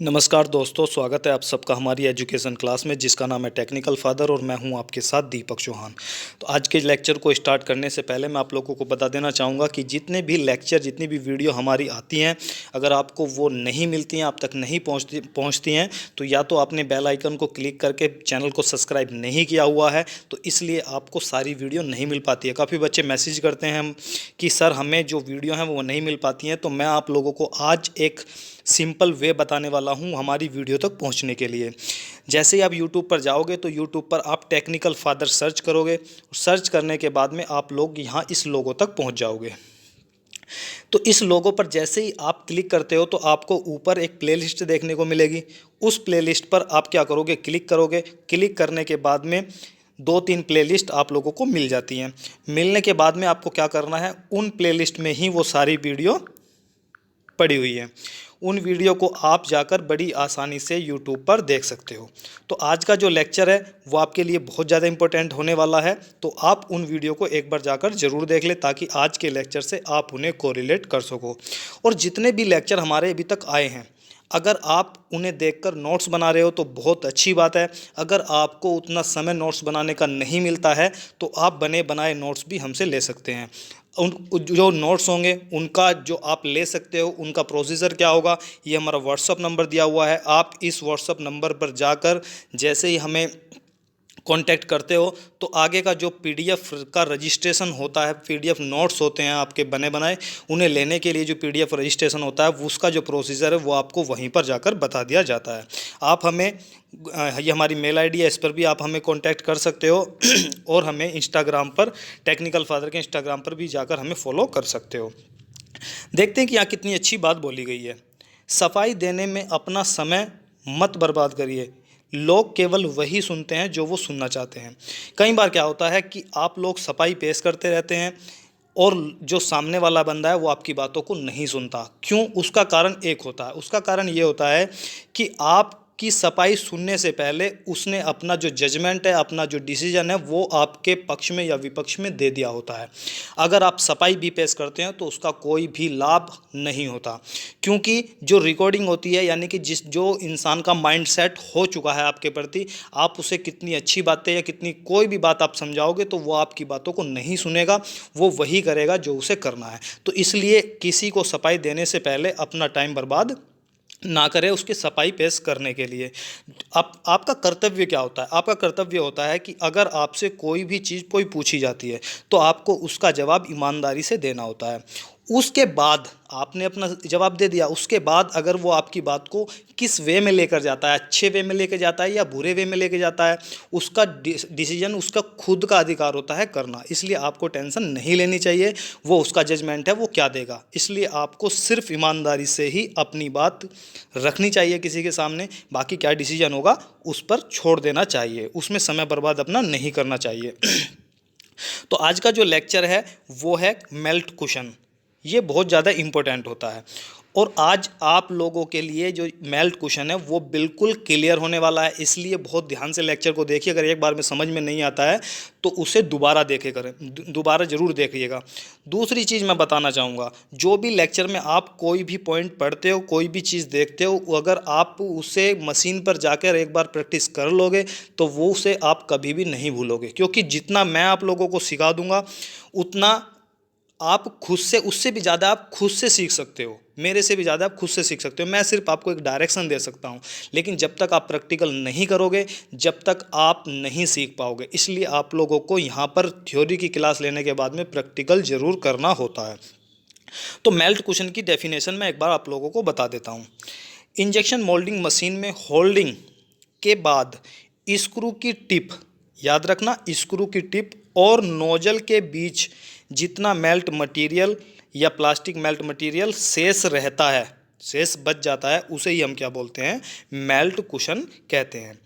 नमस्कार दोस्तों, स्वागत है आप सबका हमारी एजुकेशन क्लास में जिसका नाम है टेक्निकल फादर और मैं हूं आपके साथ दीपक चौहान। तो आज के लेक्चर को स्टार्ट करने से पहले मैं आप लोगों को बता देना चाहूँगा कि जितने भी लेक्चर जितनी भी वीडियो हमारी आती हैं, अगर आपको वो नहीं मिलती हैं, आप तक नहीं पहुँचती हैं, तो या तो आपने बेल आइकन को क्लिक करके चैनल को सब्सक्राइब नहीं किया हुआ है, तो इसलिए आपको सारी वीडियो नहीं मिल पाती है। काफ़ी बच्चे मैसेज करते हैं कि सर हमें जो वीडियो हैं वो नहीं मिल पाती हैं, तो मैं आप लोगों को आज एक सिंपल वे बताने वाला हूं हमारी वीडियो तक पहुंचने के लिए। जैसे ही आप YouTube पर जाओगे तो YouTube पर आप टेक्निकल फादर सर्च करोगे। सर्च करने के बाद में आप लोग यहां इस लोगो तक पहुंच जाओगे। तो इस लोगो पर जैसे ही आप क्लिक करते हो तो आपको ऊपर एक प्लेलिस्ट देखने को मिलेगी। उस प्लेलिस्ट पर आप क्या करोगे, क्लिक करोगे। क्लिक करने के बाद में 2-3 प्लेलिस्ट आप लोगों को मिल जाती हैं। मिलने के बाद में आपको क्या करना है, उन प्लेलिस्ट में ही वो सारी वीडियो पड़ी हुई है। उन वीडियो को आप जाकर बड़ी आसानी से YouTube पर देख सकते हो। तो आज का जो लेक्चर है वो आपके लिए बहुत ज़्यादा इंपॉर्टेंट होने वाला है, तो आप उन वीडियो को एक बार जाकर ज़रूर देख लें ताकि आज के लेक्चर से आप उन्हें कोरिलेट कर सको। और जितने भी लेक्चर हमारे अभी तक आए हैं, अगर आप उन्हें देखकर नोट्स बना रहे हो तो बहुत अच्छी बात है। अगर आपको उतना समय नोट्स बनाने का नहीं मिलता है तो आप बने बनाए नोट्स भी हमसे ले सकते हैं। उन जो नोट्स होंगे उनका जो आप ले सकते हो, उनका प्रोसीजर क्या होगा, ये हमारा व्हाट्सअप नंबर दिया हुआ है। आप इस व्हाट्सअप नंबर पर जाकर जैसे ही हमें कांटेक्ट करते हो तो आगे का जो पीडीएफ का रजिस्ट्रेशन होता है, पीडीएफ नोट्स होते हैं आपके बने बनाए, उन्हें लेने के लिए जो पीडीएफ रजिस्ट्रेशन होता है उसका जो प्रोसीजर है वो आपको वहीं पर जाकर बता दिया जाता है। आप हमें ये हमारी मेल आईडी है, इस पर भी आप हमें कांटेक्ट कर सकते हो और हमें इंस्टाग्राम पर, टेक्निकल फादर के इंस्टाग्राम पर भी जाकर हमें फॉलो कर सकते हो। देखते हैं कि यहाँ कितनी अच्छी बात बोली गई है। सफाई देने में अपना समय मत बर्बाद करिए, लोग केवल वही सुनते हैं जो वो सुनना चाहते हैं। कई बार क्या होता है कि आप लोग सफाई पेश करते रहते हैं और जो सामने वाला बंदा है वो आपकी बातों को नहीं सुनता। क्यों? उसका कारण एक होता है। उसका कारण ये होता है कि आप की सफाई सुनने से पहले उसने अपना जो जजमेंट है, अपना जो डिसीजन है वो आपके पक्ष में या विपक्ष में दे दिया होता है। अगर आप सफाई भी पेश करते हैं तो उसका कोई भी लाभ नहीं होता, क्योंकि जो रिकॉर्डिंग होती है, यानी कि जो इंसान का माइंड सेट हो चुका है आपके प्रति, आप उसे कितनी अच्छी बातें या कितनी कोई भी बात आप समझाओगे तो वो आपकी बातों को नहीं सुनेगा, वो वही करेगा जो उसे करना है। तो इसलिए किसी को सफाई देने से पहले अपना टाइम बर्बाद ना करें उसकी सफाई पेश करने के लिए। आपका कर्तव्य क्या होता है? आपका कर्तव्य होता है कि अगर आपसे कोई भी चीज़ कोई पूछी जाती है तो आपको उसका जवाब ईमानदारी से देना होता है। उसके बाद आपने अपना जवाब दे दिया, उसके बाद अगर वो आपकी बात को किस वे में लेकर जाता है, अच्छे वे में लेकर जाता है या बुरे वे में लेकर जाता है, उसका डिसीजन उसका खुद का अधिकार होता है करना। इसलिए आपको टेंशन नहीं लेनी चाहिए, वो उसका जजमेंट है, वो क्या देगा। इसलिए आपको सिर्फ ईमानदारी से ही अपनी बात रखनी चाहिए किसी के सामने। बाकी क्या डिसीजन होगा उस पर छोड़ देना चाहिए, उसमें समय बर्बाद अपना नहीं करना चाहिए। तो आज का जो लेक्चर है वो है मेल्ट कुशन। ये बहुत ज़्यादा इम्पोर्टेंट होता है और आज आप लोगों के लिए जो मेल्ट कुशन है वो बिल्कुल क्लियर होने वाला है। इसलिए बहुत ध्यान से लेक्चर को देखिए। अगर एक बार में समझ में नहीं आता है तो उसे दोबारा देखे करें, दोबारा ज़रूर देखिएगा। दूसरी चीज़ मैं बताना चाहूँगा, जो भी लेक्चर में आप कोई भी पॉइंट पढ़ते हो, कोई भी चीज़ देखते हो, अगर आप उसे मशीन पर जाकर एक बार प्रैक्टिस कर लोगे तो वो उसे आप कभी भी नहीं भूलोगे, क्योंकि जितना मैं आप लोगों को सिखा दूँगा उतना आप खुद से, उससे भी ज़्यादा आप खुद से सीख सकते हो, मेरे से भी ज़्यादा आप खुद से सीख सकते हो। मैं सिर्फ आपको एक डायरेक्शन दे सकता हूँ, लेकिन जब तक आप प्रैक्टिकल नहीं करोगे जब तक आप नहीं सीख पाओगे। इसलिए आप लोगों को यहाँ पर थ्योरी की क्लास लेने के बाद में प्रैक्टिकल ज़रूर करना होता है। तो मेल्ट कुशन की डेफिनेशन मैं एक बार आप लोगों को बता देता हूँ। इंजेक्शन मोल्डिंग मशीन में होल्डिंग के बाद स्क्रू की टिप, याद रखना, स्क्रू की टिप और नोजल के बीच जितना मेल्ट मटेरियल या प्लास्टिक मेल्ट मटेरियल शेष रहता है, शेष बच जाता है, उसे ही हम क्या बोलते हैं, मेल्ट कुशन कहते हैं।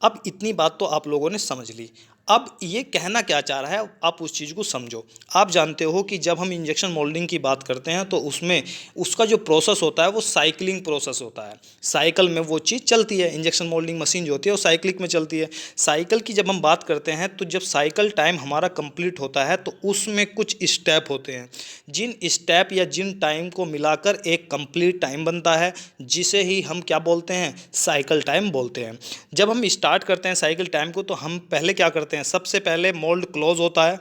अब इतनी बात तो आप लोगों ने समझ ली। अब ये कहना क्या चाह रहा है, आप उस चीज़ को समझो। आप जानते हो कि जब हम इंजेक्शन मोल्डिंग की बात करते हैं तो उसमें उसका जो प्रोसेस होता है वो साइक्लिंग प्रोसेस होता है। साइकिल में वो चीज़ चलती है, इंजेक्शन मोल्डिंग मशीन जो होती है वो साइक्लिक में चलती है। साइकिल की जब हम बात करते हैं तो जब साइकिल टाइम हमारा कंप्लीट होता है तो उसमें कुछ स्टेप होते हैं, जिन स्टेप या जिन टाइम को मिलाकर एक कंप्लीट टाइम बनता है, जिसे ही हम क्या बोलते हैं, साइकिल टाइम बोलते हैं। जब हम स्टार्ट करते हैं साइकिल टाइम को तो हम पहले क्या करते हैं, सबसे पहले मोल्ड क्लोज होता है।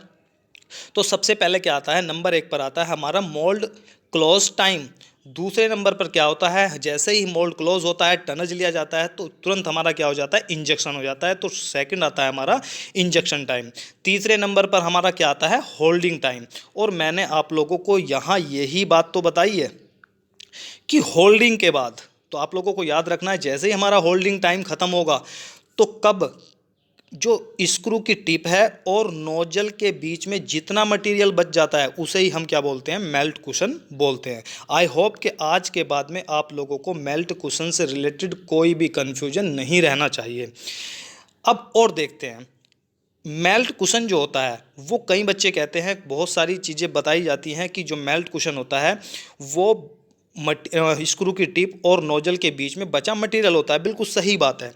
तो सबसे पहले क्या आता है, नंबर 1 पर आता है हमारा मोल्ड क्लोज टाइम। दूसरे नंबर पर क्या होता है, जैसे ही मोल्ड क्लोज होता है, टनज लिया जाता है तो तुरंत हमारा क्या हो जाता है, इंजेक्शन हो जाता है। तो सेकंड आता है हमारा इंजेक्शन टाइम। तीसरे नंबर पर हमारा क्या आता है, होल्डिंग टाइम। और मैंने आप लोगों को यहाँ यही बात तो बताई है कि होल्डिंग के बाद, तो आप लोगों को याद रखना है, जैसे ही हमारा होल्डिंग टाइम खत्म होगा तो कब जो स्क्रू की टिप है और नोजल के बीच में जितना मटेरियल बच जाता है उसे ही हम क्या बोलते हैं, मेल्ट कुशन बोलते हैं। आई होप कि आज के बाद में आप लोगों को मेल्ट कुशन से रिलेटेड कोई भी कन्फ्यूजन नहीं रहना चाहिए। अब और देखते हैं, मेल्ट कुशन जो होता है वो कई बच्चे कहते हैं, बहुत सारी चीज़ें बताई जाती हैं कि जो मेल्ट कुशन होता है वो स्क्रू की टिप और नोजल के बीच में बचा मटेरियल होता है। बिल्कुल सही बात है,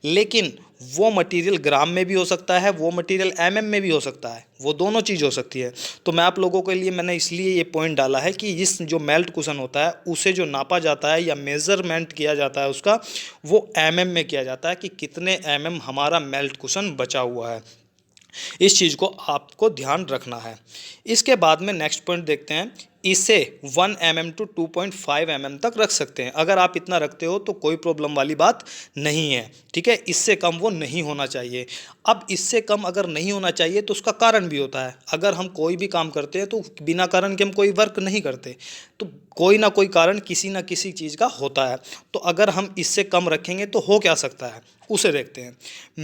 लेकिन वो मटेरियल ग्राम में भी हो सकता है, वो मटेरियल एमएम में भी हो सकता है, वो दोनों चीज़ हो सकती है। तो मैं आप लोगों के लिए मैंने इसलिए ये पॉइंट डाला है कि इस जो मेल्ट कुशन होता है उसे जो नापा जाता है या मेज़रमेंट किया जाता है उसका, वो एमएम में किया जाता है कि कितने एमएम हमारा मेल्ट कुशन बचा हुआ है। इस चीज़ को आपको ध्यान रखना है। इसके बाद में नेक्स्ट पॉइंट देखते हैं, इसे 1 mm टू 2.5 mm तक रख सकते हैं। अगर आप इतना रखते हो तो कोई प्रॉब्लम वाली बात नहीं है, ठीक है। इससे कम वो नहीं होना चाहिए। अब इससे कम अगर नहीं होना चाहिए तो उसका कारण भी होता है। अगर हम कोई भी काम करते हैं तो बिना कारण के हम कोई वर्क नहीं करते, तो कोई ना कोई कारण किसी ना किसी चीज़ का होता है। तो अगर हम इससे कम रखेंगे तो हो क्या सकता है, उसे देखते हैं।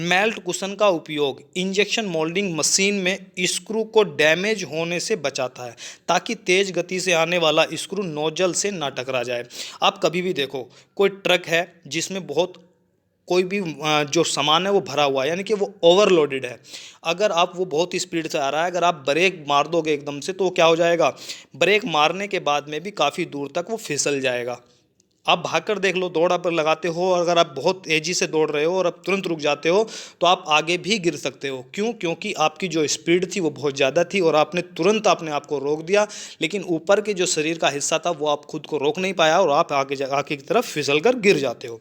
मेल्ट कुशन का उपयोग इंजेक्शन मोल्डिंग मशीन में स्क्रू को डैमेज होने से बचाता है, ताकि तेज गति से आने वाला स्क्रू नोजल से ना टकरा जाए। आप कभी भी देखो, कोई ट्रक है जिसमें बहुत कोई भी जो सामान है वो भरा हुआ है, यानी कि वो ओवरलोडेड है। अगर आप वो बहुत स्पीड से आ रहा है, अगर आप ब्रेक मार दोगे एकदम से तो क्या हो जाएगा, ब्रेक मारने के बाद में भी काफ़ी दूर तक वो फिसल जाएगा। आप भागकर देख लो, दौड़ आप लगाते हो, अगर आप बहुत तेज़ी से दौड़ रहे हो और आप तुरंत रुक जाते हो तो आप आगे भी गिर सकते हो। क्यों? क्योंकि आपकी जो स्पीड थी वो बहुत ज़्यादा थी और आपने तुरंत अपने आप को रोक दिया, लेकिन ऊपर के जो शरीर का हिस्सा था वो आप खुद को रोक नहीं पाया और आप आगे की तरफ फिसल कर गिर जाते हो।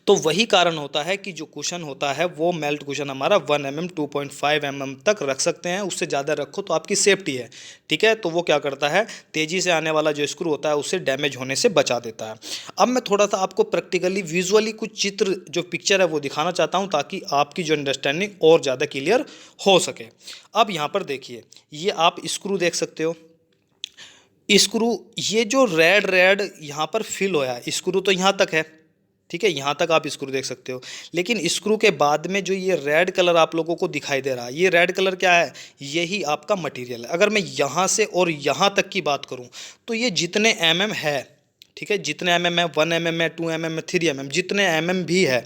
तो वही कारण होता है कि जो कुशन होता है वो मेल्ट कुशन हमारा 1 mm 2.5 mm तक रख सकते हैं। उससे ज़्यादा रखो तो आपकी सेफ्टी है, ठीक है। तो वो क्या करता है, तेज़ी से आने वाला जो स्क्रू होता है उससे डैमेज होने से बचा देता है। अब मैं थोड़ा सा आपको प्रैक्टिकली विजुअली कुछ चित्र जो पिक्चर है वो दिखाना चाहता हूँ, ताकि आपकी जो अंडरस्टैंडिंग और ज़्यादा क्लियर हो सके। अब यहाँ पर देखिए, ये आप स्क्रू देख सकते हो। स्क्रू, ये जो रेड रेड यहाँ पर फिल होया है, स्क्रू तो यहाँ तक है, ठीक है, यहाँ तक आप स्क्रू देख सकते हो। लेकिन स्क्रू के बाद में जो ये रेड कलर आप लोगों को दिखाई दे रहा है, ये रेड कलर क्या है, यही आपका मटेरियल है। अगर मैं यहाँ से और यहाँ तक की बात करूँ तो ये जितने mm है, ठीक है, जितने mm है, 1 mm है, 2 mm है, 3 mm, जितने mm भी है,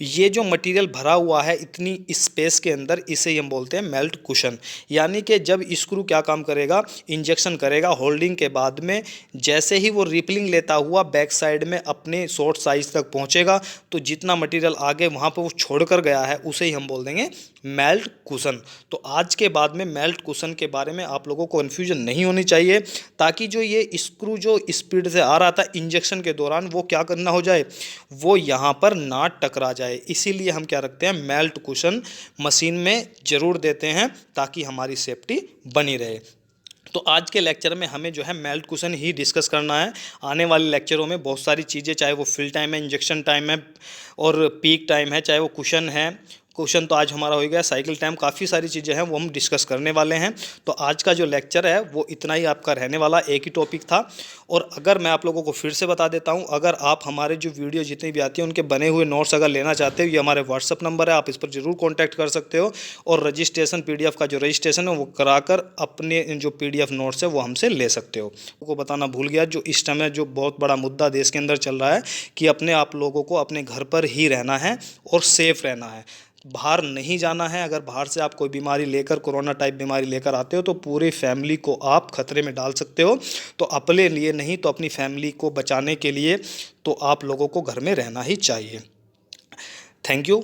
ये जो मटेरियल भरा हुआ है इतनी स्पेस के अंदर, इसे ही हम बोलते हैं मेल्ट कुशन। यानी कि जब स्क्रू क्या काम करेगा, इंजेक्शन करेगा होल्डिंग के बाद में, जैसे ही वो रिपलिंग लेता हुआ बैक साइड में अपने शॉर्ट साइज तक पहुंचेगा तो जितना मटेरियल आगे वहाँ पर वो छोड़ कर गया है उसे ही हम बोल देंगे मेल्ट कुशन। तो आज के बाद में मेल्ट कुशन के बारे में आप लोगों को कन्फ्यूजन नहीं होनी चाहिए, ताकि जो ये स्क्रू जो स्पीड से आ रहा था इंजेक्शन के दौरान वो क्या करना हो जाए, वो यहाँ पर ना टकरा जाए। इसीलिए हम क्या रखते हैं, मेल्ट कुशन मशीन में ज़रूर देते हैं ताकि हमारी सेफ्टी बनी रहे। तो आज के लेक्चर में हमें जो है मेल्ट कुशन ही डिस्कस करना है। आने वाले लेक्चरों में बहुत सारी चीज़ें, चाहे वो फिल टाइम है, इंजेक्शन टाइम है और पीक टाइम है, चाहे वो कुशन है, क्वेश्चन तो आज हमारा हो गया, साइकिल टाइम, काफ़ी सारी चीज़ें हैं वो हम डिस्कस करने वाले हैं। तो आज का जो लेक्चर है वो इतना ही आपका रहने वाला, एक ही टॉपिक था। और अगर मैं आप लोगों को फिर से बता देता हूं, अगर आप हमारे जो वीडियो जितनी भी आती हैं उनके बने हुए नोट्स अगर लेना चाहते हो, ये हमारे व्हाट्सअप नंबर है, आप इस पर ज़रूर कॉन्टैक्ट कर सकते हो। और रजिस्ट्रेशन PDF का जो रजिस्ट्रेशन है वो कराकर अपने जो PDF नोट्स है वो हमसे ले सकते हो। को बताना भूल गया, जो इस समय जो बहुत बड़ा मुद्दा देश के अंदर चल रहा है कि अपने आप लोगों को अपने घर पर ही रहना है और सेफ़ रहना है। बाहर नहीं जाना है। अगर बाहर से आप कोई बीमारी लेकर, कोरोना टाइप बीमारी लेकर आते हो तो पूरे फैमिली को आप खतरे में डाल सकते हो। तो अपने लिए नहीं तो अपनी फैमिली को बचाने के लिए तो आप लोगों को घर में रहना ही चाहिए। Thank you.